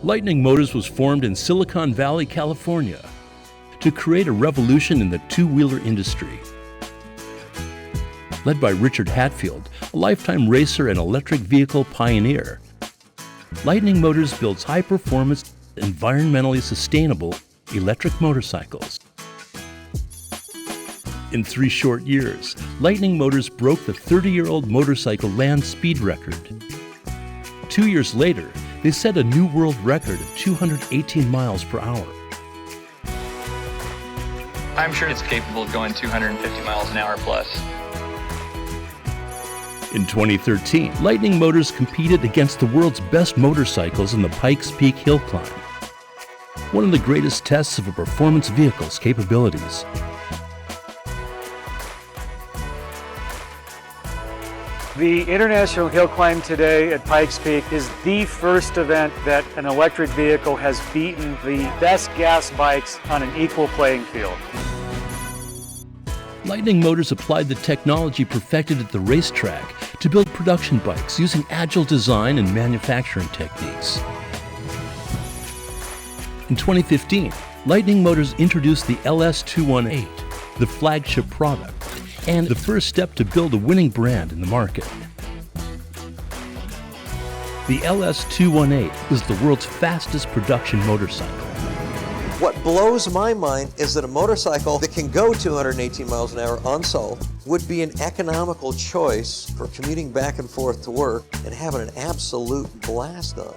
Lightning Motors was formed in Silicon Valley, California, to create a revolution in the two-wheeler industry. Led by Richard Hatfield, a lifetime racer and electric vehicle pioneer, Lightning Motors builds high-performance, environmentally sustainable electric motorcycles. In 3 short years, Lightning Motors broke the 30-year-old motorcycle land speed record. 2 years later, they set a new world record of 218 miles per hour. I'm sure it's capable of going 250 miles an hour plus. In 2013, Lightning Motors competed against the world's best motorcycles in the Pikes Peak Hill Climb, one of the greatest tests of a performance vehicle's capabilities. The International Hill Climb today at Pikes Peak is the first event that an electric vehicle has beaten the best gas bikes on an equal playing field. Lightning Motors applied the technology perfected at the racetrack to build production bikes using agile design and manufacturing techniques. In 2015, Lightning Motors introduced the LS218, the flagship product, and the first step to build a winning brand in the market. The LS218 is the world's fastest production motorcycle. What blows my mind is that a motorcycle that can go 218 miles an hour unsolved would be an economical choice for commuting back and forth to work and having an absolute blast on.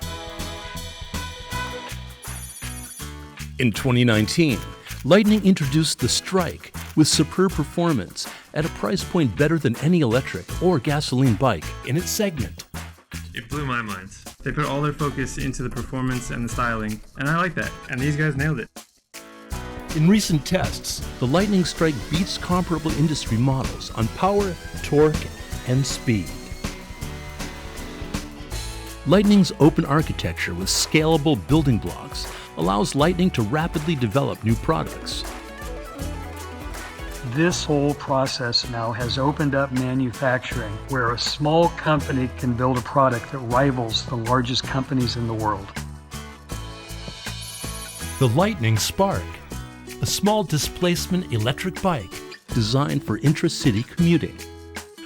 In 2019, Lightning introduced the Strike with superb performance at a price point better than any electric or gasoline bike in its segment. It blew my mind. They put all their focus into the performance and the styling, and I like that, and these guys nailed it. In recent tests, the Lightning Strike beats comparable industry models on power, torque, and speed. Lightning's open architecture with scalable building blocks allows Lightning to rapidly develop new products. This whole process now has opened up manufacturing where a small company can build a product that rivals the largest companies in the world. The Lightning Spark, a small displacement electric bike designed for intra-city commuting,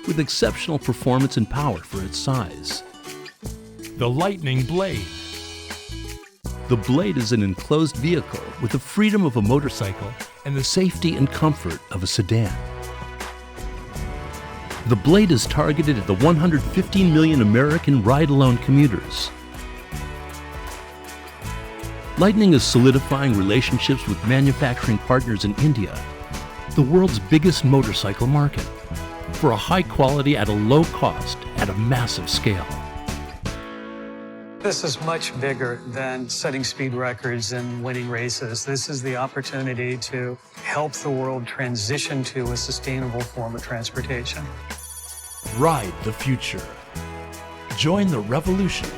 with exceptional performance and power for its size. The Lightning Blade. The Blade is an enclosed vehicle with the freedom of a motorcycle and the safety and comfort of a sedan. The Blade is targeted at the 115 million American ride-alone commuters. Lightning is solidifying relationships with manufacturing partners in India, the world's biggest motorcycle market, for a high quality at a low cost at a massive scale. This is much bigger than setting speed records and winning races. This is the opportunity to help the world transition to a sustainable form of transportation. Ride the future. Join the revolution.